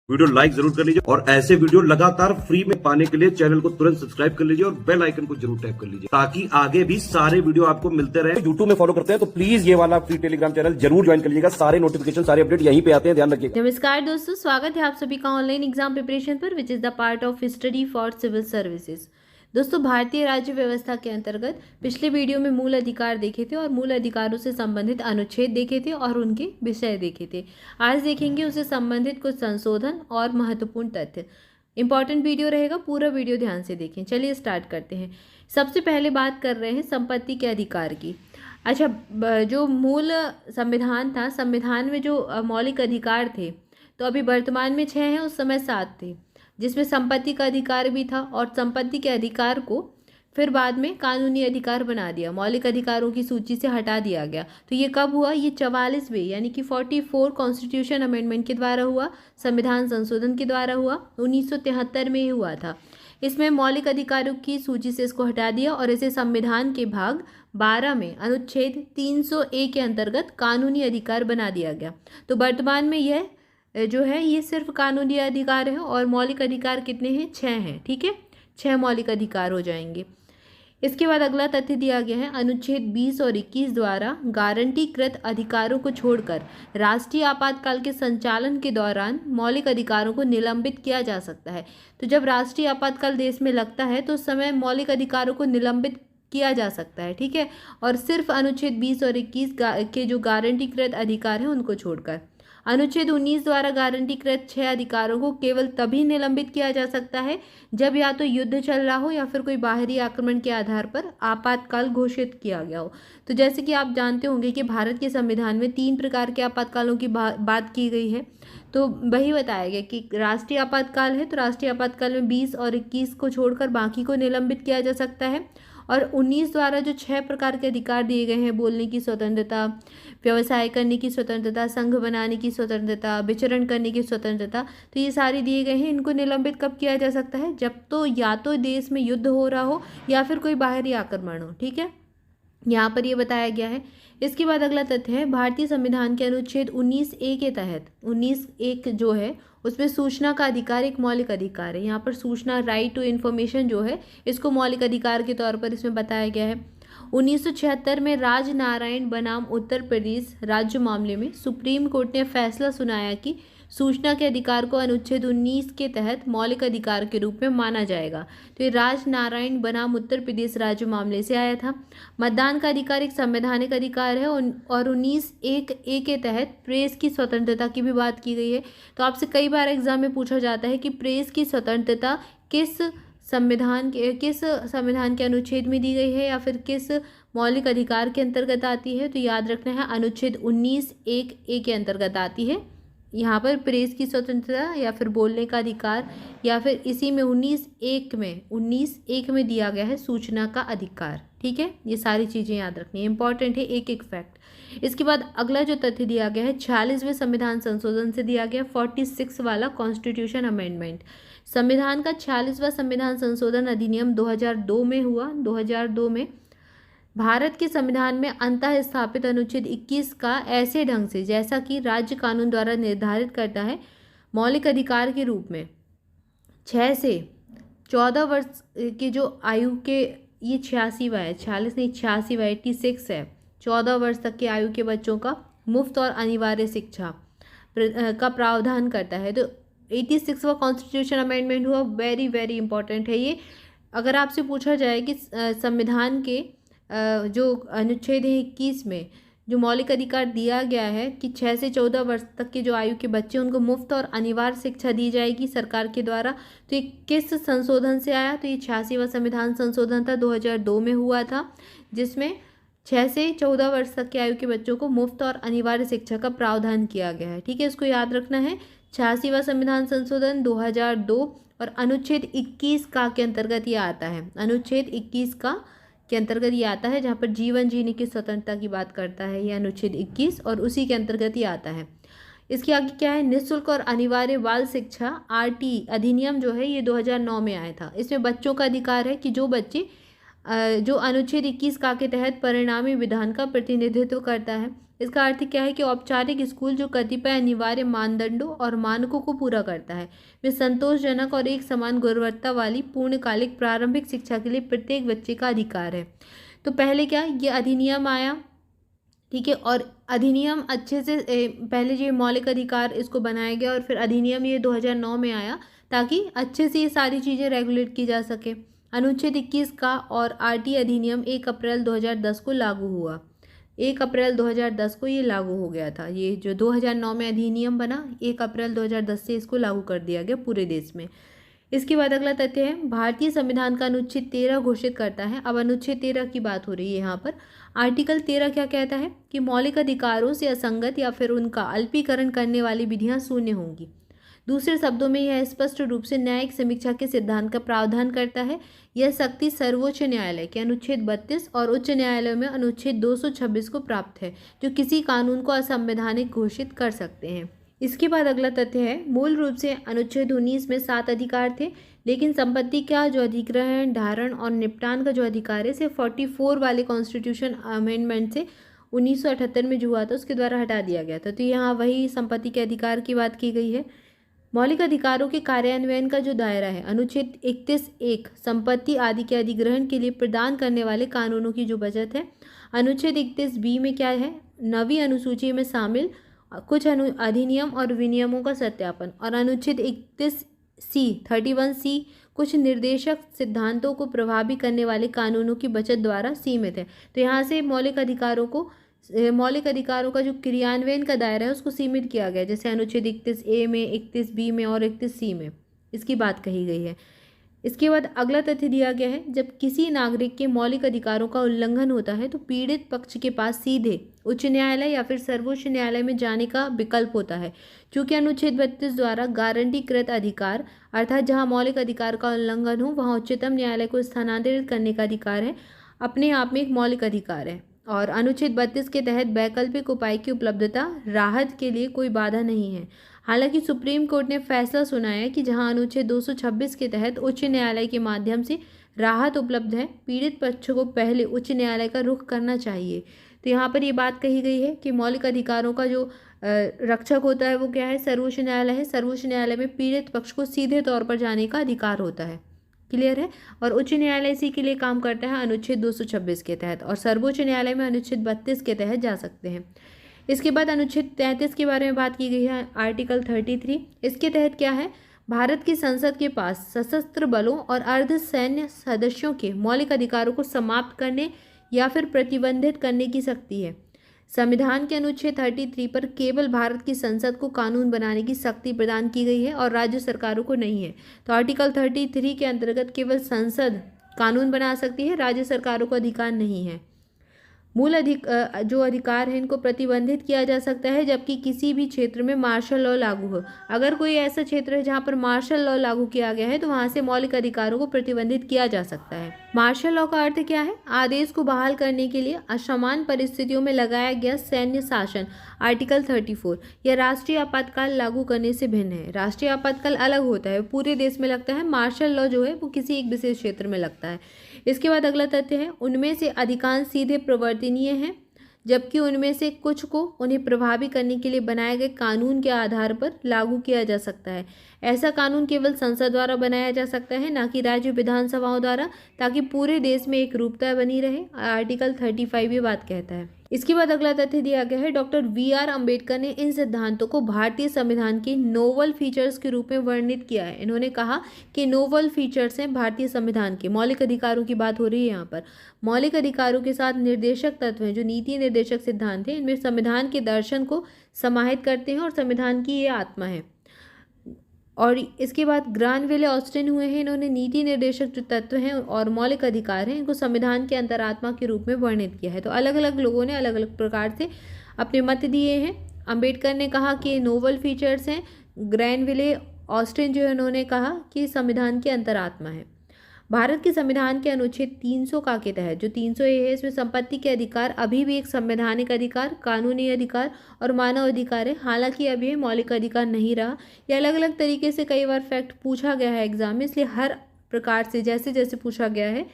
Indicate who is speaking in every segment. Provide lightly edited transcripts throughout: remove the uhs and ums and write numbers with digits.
Speaker 1: Video like जरूर कर लीजिए और ऐसे वीडियो लगातार फ्री में पाने के लिए चैनल को तुरंत सब्सक्राइब कर लीजिए और बेल आइकन को जरूर टैप कर लीजिए ताकि आगे भी सारे वीडियो आपको मिलते रहे। यूट्यूब में फॉलो करते हैं तो प्लीज ये वाला फ्री टेलीग्राम चैनल जरूर ज्वाइन कर लीजिएगा। सारे नोटिफिकेशन सारे अपडेट यहीं पे आते हैं, ध्यान रखिएगा।
Speaker 2: नमस्कार दोस्तों, स्वागत है आप सभी का ऑनलाइन एग्जाम प्रिपरेशन पर, which is the part of study for civil services. दोस्तों, भारतीय राज्य व्यवस्था के अंतर्गत पिछले वीडियो में मूल अधिकार देखे थे और मूल अधिकारों से संबंधित अनुच्छेद देखे थे और उनके विषय देखे थे। आज देखेंगे उससे संबंधित कुछ संशोधन और महत्वपूर्ण तथ्य। इंपॉर्टेंट वीडियो रहेगा, पूरा वीडियो ध्यान से देखें। चलिए स्टार्ट करते हैं। सबसे पहले बात कर रहे हैं संपत्ति के अधिकार की। अच्छा, जो मूल संविधान था, संविधान में जो मौलिक अधिकार थे तो अभी वर्तमान में 6 हैं, उस समय 7 थे, जिसमें संपत्ति का अधिकार भी था और संपत्ति के अधिकार को फिर बाद में कानूनी अधिकार बना दिया, मौलिक अधिकारों की सूची से हटा दिया गया। तो ये कब हुआ? ये 44वें यानी कि 44 कॉन्स्टिट्यूशन अमेंडमेंट के द्वारा हुआ, संविधान संशोधन के द्वारा हुआ, 1973 में ही हुआ था। इसमें मौलिक अधिकारों की सूची से इसको हटा दिया और इसे संविधान के भाग 12 में अनुच्छेद 300A के अंतर्गत कानूनी अधिकार बना दिया गया। तो वर्तमान में यह जो है ये सिर्फ कानूनी अधिकार है और मौलिक अधिकार कितने हैं? 6 हैं। ठीक है, 6 मौलिक अधिकार हो जाएंगे। इसके बाद अगला तथ्य दिया गया है, अनुच्छेद 20 और 21 द्वारा गारंटीकृत अधिकारों को छोड़कर राष्ट्रीय आपातकाल के संचालन के दौरान मौलिक अधिकारों को निलंबित किया जा सकता है। तो जब राष्ट्रीय आपातकाल देश में लगता है तो उस समय मौलिक अधिकारों को निलंबित किया जा सकता है। ठीक है, और सिर्फ अनुच्छेद 20 और 21 के जो गारंटीकृत अधिकार हैं उनको छोड़कर। अनुच्छेद 19 द्वारा गारंटीकृत 6 अधिकारों को केवल तभी निलंबित किया जा सकता है जब या तो युद्ध चल रहा हो या फिर कोई बाहरी आक्रमण के आधार पर आपातकाल घोषित किया गया हो। तो जैसे कि आप जानते होंगे कि भारत के संविधान में 3 प्रकार के आपातकालों की बात की गई है। तो वही बताया गया कि राष्ट्रीय आपातकाल है तो राष्ट्रीय आपातकाल में 20 और 21 को छोड़कर बाकी को निलंबित किया जा सकता है। और 19 द्वारा जो 6 प्रकार के अधिकार दिए गए हैं, बोलने की स्वतंत्रता, व्यवसाय करने की स्वतंत्रता, संघ बनाने की स्वतंत्रता, विचरण करने की स्वतंत्रता, तो ये सारे दिए गए हैं। इनको निलंबित कब किया जा सकता है? जब तो या तो देश में युद्ध हो रहा हो या फिर कोई बाहरी आक्रमण हो। ठीक है, यहाँ पर ये बताया गया है। इसके बाद अगला तथ्य है, भारतीय संविधान के अनुच्छेद 19A के तहत 19(1) जो है उसमें सूचना का अधिकार एक मौलिक अधिकार है। यहाँ पर सूचना, राइट टू इन्फॉर्मेशन जो है, इसको मौलिक अधिकार के तौर पर इसमें बताया गया है। 1976 में राजनारायण बनाम उत्तर प्रदेश राज्य मामले में सुप्रीम कोर्ट ने फैसला सुनाया कि सूचना के अधिकार को अनुच्छेद 19 के तहत मौलिक अधिकार के रूप में माना जाएगा। तो ये राजनारायण बनाम उत्तर प्रदेश राज्य मामले से आया था। मतदान का अधिकार एक संवैधानिक अधिकार है और 19(1)A के तहत प्रेस की स्वतंत्रता की भी बात की गई है। तो आपसे कई बार एग्जाम में पूछा जाता है कि प्रेस की स्वतंत्रता किस संविधान के अनुच्छेद में दी गई है या फिर किस मौलिक अधिकार के अंतर्गत आती है। तो याद रखना है, अनुच्छेद 19(1)A के अंतर्गत आती है। यहाँ पर प्रेस की स्वतंत्रता या फिर बोलने का अधिकार, या फिर इसी में 19(1) में दिया गया है सूचना का अधिकार। ठीक है, ये सारी चीज़ें याद रखनी है, इंपॉर्टेंट है, एक एक फैक्ट। इसके बाद अगला जो तथ्य दिया गया है, 46वें संविधान संशोधन से दिया गया 46 वाला कॉन्स्टिट्यूशन अमेंडमेंट। संविधान का 46वां संविधान संशोधन अधिनियम 2002 में हुआ। 2002 में भारत के संविधान में अंतः स्थापित अनुच्छेद 21 का ऐसे ढंग से, जैसा कि राज्य कानून द्वारा निर्धारित करता है, मौलिक अधिकार के रूप में 6 से 14 वर्ष के जो आयु के, ये 86वां है, 46 नहीं 86वां 86 है, 14 वर्ष तक के आयु के बच्चों का मुफ्त और अनिवार्य शिक्षा का प्रावधान करता है। तो 86वां कॉन्स्टिट्यूशन अमेंडमेंट हुआ। वेरी वेरी इंपॉर्टेंट है ये। अगर आपसे पूछा जाए कि संविधान के जो अनुच्छेद है 21 में जो मौलिक अधिकार दिया गया है कि 6 से 14 वर्ष तक के जो आयु के बच्चे उनको मुफ्त और अनिवार्य शिक्षा दी जाएगी सरकार के द्वारा, तो ये किस संशोधन से आया? तो ये 86वां संविधान संशोधन था, 2002 में हुआ था, जिसमें 6 से 14 वर्ष तक के आयु के बच्चों को मुफ्त और अनिवार्य शिक्षा का प्रावधान किया गया है। ठीक है, इसको याद रखना है। 86वां संविधान संशोधन 2002 और अनुच्छेद 21 का के अंतर्गत ये आता है। अनुच्छेद 21 का के अंतर्गत ये आता है, जहाँ पर जीवन जीने की स्वतंत्रता की बात करता है ये अनुच्छेद 21, और उसी के अंतर्गत ये आता है। इसके आगे क्या है? निःशुल्क और अनिवार्य बाल शिक्षा RT अधिनियम जो है ये 2009 में आया था। इसमें बच्चों का अधिकार है कि जो बच्चे जो अनुच्छेद 21 का के तहत परिणामी विधान का प्रतिनिधित्व करता है, इसका अर्थ क्या है कि औपचारिक स्कूल जो कतिपय अनिवार्य मानदंडों और मानकों को पूरा करता है, वे संतोषजनक और एक समान गुणवत्ता वाली पूर्णकालिक प्रारंभिक शिक्षा के लिए प्रत्येक बच्चे का अधिकार है। तो पहले क्या, ये अधिनियम आया, ठीक है, और अधिनियम अच्छे से पहले ये मौलिक अधिकार इसको बनाया गया और फिर अधिनियम ये 2009 में आया ताकि अच्छे से ये सारी चीज़ें रेगुलेट की जा सके। अनुच्छेद 21 का और आरटी अधिनियम 1 अप्रैल 2010 को लागू हुआ। 1 अप्रैल 2010 को ये लागू हो गया था। ये जो 2009 में अधिनियम बना, 1 अप्रैल 2010 से इसको लागू कर दिया गया पूरे देश में। इसके बाद अगला तथ्य है, भारतीय संविधान का अनुच्छेद 13 घोषित करता है। अब अनुच्छेद 13 की बात हो रही है यहाँ पर। आर्टिकल 13 क्या कहता है कि मौलिक अधिकारों से असंगत या फिर उनका अल्पीकरण करने वाली विधियाँ शून्य होंगी। दूसरे शब्दों में यह स्पष्ट रूप से न्यायिक समीक्षा के सिद्धांत का प्रावधान करता है। यह शक्ति सर्वोच्च न्यायालय के अनुच्छेद 32 और उच्च न्यायालय में अनुच्छेद 226 को प्राप्त है, जो किसी कानून को असंवैधानिक घोषित कर सकते हैं। इसके बाद अगला तथ्य है, मूल रूप से अनुच्छेद 19 में 7 अधिकार थे, लेकिन संपत्ति का जो अधिग्रहण, धारण और निपटान का जो अधिकार है सिर्फ 44 वाले कॉन्स्टिट्यूशन अमेंडमेंट से 1978 में जो हुआ था उसके द्वारा हटा दिया गया था। तो यहाँ वही संपत्ति के अधिकार की बात की गई है। मौलिक अधिकारों के कार्यान्वयन का जो दायरा है, अनुच्छेद 31(1) संपत्ति आदि के अधिग्रहण के लिए प्रदान करने वाले कानूनों की जो बचत है। अनुच्छेद 31(b) में क्या है, नवी अनुसूची में शामिल कुछ अधिनियम और विनियमों का सत्यापन। और अनुच्छेद 31(c) कुछ निर्देशक सिद्धांतों को प्रभावी करने वाले कानूनों की बचत द्वारा सीमित है। तो यहाँ से मौलिक अधिकारों का जो क्रियान्वयन का दायरा है उसको सीमित किया गया, जैसे अनुच्छेद 31(a) में, 31(b) में और 31(c) में इसकी बात कही गई है। इसके बाद अगला तथ्य दिया गया है, जब किसी नागरिक के मौलिक अधिकारों का उल्लंघन होता है तो पीड़ित पक्ष के पास सीधे उच्च न्यायालय या फिर सर्वोच्च न्यायालय में जाने का विकल्प होता है। चूँकि अनुच्छेद 32 द्वारा गारंटीकृत अधिकार, अर्थात जहाँ मौलिक अधिकार का उल्लंघन हो वहाँ उच्चतम न्यायालय को स्थानांतरित करने का अधिकार है, अपने आप में एक मौलिक अधिकार है। और अनुच्छेद 32 के तहत वैकल्पिक उपाय की उपलब्धता, राहत के लिए कोई बाधा नहीं है। हालांकि सुप्रीम कोर्ट ने फैसला सुनाया कि जहां अनुच्छेद 226 के तहत उच्च न्यायालय के माध्यम से राहत उपलब्ध है, पीड़ित पक्ष को पहले उच्च न्यायालय का रुख करना चाहिए। तो यहाँ पर ये बात कही गई है कि मौलिक अधिकारों का जो रक्षक होता है वो क्या है, सर्वोच्च न्यायालय है। सर्वोच्च न्यायालय में पीड़ित पक्ष को सीधे तौर पर जाने का अधिकार होता है। क्लियर है। और उच्च न्यायालय इसी के लिए काम करता है अनुच्छेद 226 के तहत, और सर्वोच्च न्यायालय में अनुच्छेद 32 के तहत जा सकते हैं। इसके बाद अनुच्छेद 33 के बारे में बात की गई है, आर्टिकल 33। इसके तहत क्या है, भारत की संसद के पास सशस्त्र बलों और अर्ध सैन्य सदस्यों के मौलिक अधिकारों को समाप्त करने या फिर प्रतिबंधित करने की शक्ति है। संविधान के अनुच्छेद 33 पर केवल भारत की संसद को कानून बनाने की शक्ति प्रदान की गई है और राज्य सरकारों को नहीं है। तो आर्टिकल 33 के अंतर्गत केवल संसद कानून बना सकती है, राज्य सरकारों को अधिकार नहीं है। मूल जो अधिकार है इनको प्रतिबंधित किया जा सकता है जबकि किसी भी क्षेत्र में मार्शल लॉ लागू हो। अगर कोई ऐसा क्षेत्र है जहां पर मार्शल लॉ लागू किया गया है तो वहां से मौलिक अधिकारों को प्रतिबंधित किया जा सकता है। मार्शल लॉ का अर्थ क्या है, आदेश को बहाल करने के लिए असमान परिस्थितियों में लगाया गया सैन्य शासन। आर्टिकल 34 यह राष्ट्रीय आपातकाल लागू करने से भिन्न है। राष्ट्रीय आपातकाल अलग होता है, पूरे देश में लगता है। मार्शल लॉ जो है वो किसी एक विशेष क्षेत्र में लगता है। इसके बाद अगला तथ्य है, उनमें से अधिकांश सीधे प्रवर्तनीय हैं जबकि उनमें से कुछ को उन्हें प्रभावी करने के लिए बनाए गए कानून के आधार पर लागू किया जा सकता है। ऐसा कानून केवल संसद द्वारा बनाया जा सकता है, ना कि राज्य विधानसभाओं द्वारा, ताकि पूरे देश में एक रूपता बनी रहे। आर्टिकल 35 ये बात कहता है। इसके बाद अगला तथ्य दिया गया है, डॉक्टर VR अम्बेडकर ने इन सिद्धांतों को भारतीय संविधान के नोवल फीचर्स के रूप में वर्णित किया है। इन्होंने कहा कि नोवल फीचर्स हैं भारतीय संविधान के, मौलिक अधिकारों की बात हो रही है यहाँ पर। मौलिक अधिकारों के साथ निर्देशक तत्व हैं जो नीति निर्देशक सिद्धांत हैं, इनमें संविधान के दर्शन को समाहित करते हैं और संविधान की ये आत्मा है। और इसके बाद ग्रानविले ऑस्टिन हुए हैं, इन्होंने नीति निर्देशक जो तत्व हैं और मौलिक अधिकार हैं इनको संविधान के अंतरात्मा के रूप में वर्णित किया है। तो अलग अलग लोगों ने अलग अलग प्रकार से अपने मत दिए हैं। अम्बेडकर ने कहा कि नोवल फीचर्स हैं, ग्रानविले ऑस्टिन जो है उन्होंने कहा कि संविधान के अंतरात्मा है। भारत के संविधान के अनुच्छेद 300 का के तहत जो 300A है, इसमें संपत्ति के अधिकार अभी भी एक संवैधानिक अधिकार, कानूनी अधिकार और मानव अधिकार है। हालांकि अभी ये मौलिक अधिकार नहीं रहा। ये अलग अलग तरीके से कई बार फैक्ट पूछा गया है एग्जाम में, इसलिए हर प्रकार से जैसे जैसे पूछा गया है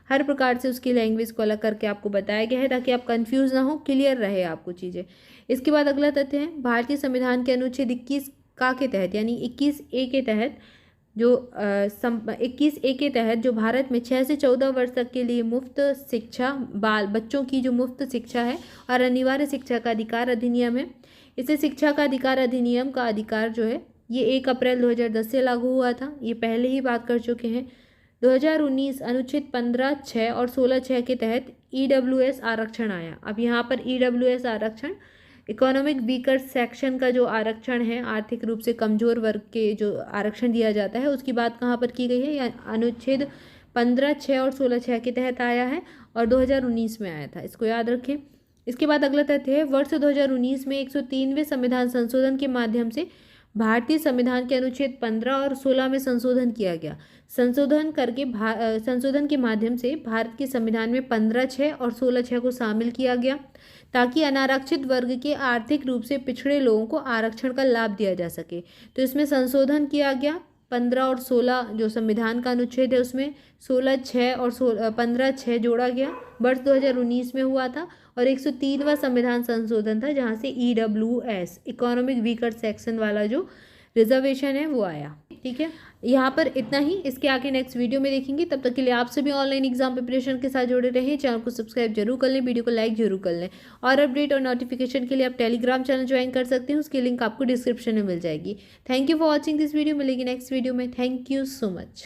Speaker 2: हर प्रकार से उसकी लैंग्वेज को अलग करके आपको बताया गया है ताकि आप कंफ्यूज ना हो, क्लियर रहे आपको चीज़ें। इसके बाद अगला तथ्य है, भारतीय संविधान के अनुच्छेद 21 का के तहत यानी 21A के तहत जो 21A के तहत जो भारत में 6 से 14 वर्ष तक के लिए मुफ्त शिक्षा, बच्चों की जो मुफ्त शिक्षा है और अनिवार्य शिक्षा का अधिकार अधिनियम है। इसे शिक्षा का अधिकार अधिनियम का अधिकार जो है ये 1 अप्रैल 2010 से लागू हुआ था, ये पहले ही बात कर चुके हैं। 2019 अनुच्छेद 15(6) और 16(6) के तहत EWS आरक्षण आया। अब यहाँ पर EWS आरक्षण इकोनॉमिक वीकर सेक्शन का जो आरक्षण है, आर्थिक रूप से कमजोर वर्ग के जो आरक्षण दिया जाता है, उसकी बात कहाँ पर की गई है, या अनुच्छेद 15(6) और 16(6) के तहत आया है और 2019 में आया था, इसको याद रखें। इसके बाद अगला तथ्य है, वर्ष 2019 में 103वें संविधान संशोधन के माध्यम से भारतीय संविधान के अनुच्छेद 15 और 16 में संशोधन किया गया। संशोधन के माध्यम से भारत के संविधान में 15(6) और 16(6) को शामिल किया गया ताकि अनारक्षित वर्ग के आर्थिक रूप से पिछड़े लोगों को आरक्षण का लाभ दिया जा सके। तो इसमें संशोधन किया गया, 15 और 16 जो संविधान का अनुच्छेद है उसमें 16(6) और 15(6) जोड़ा गया, वर्ष 2019 में हुआ था। और 103वां संविधान संशोधन था जहाँ से EWS इकोनॉमिक वीकर सेक्शन वाला जो रिजर्वेशन है वो आया। ठीक है, यहाँ पर इतना ही, इसके आगे नेक्स्ट वीडियो में देखेंगे। तब तक के लिए आप सभी ऑनलाइन एग्जाम प्रिपरेशन के साथ जुड़े रहें। चैनल को सब्सक्राइब जरूर कर लें, वीडियो को लाइक जरूर कर लें और अपडेट और नोटिफिकेशन के लिए आप टेलीग्राम चैनल ज्वाइन कर सकते हैं, उसकी लिंक आपको डिस्क्रिप्शन में मिल जाएगी। Thank you for watching this video. मिलेगी नेक्स्ट वीडियो में। Thank you so much.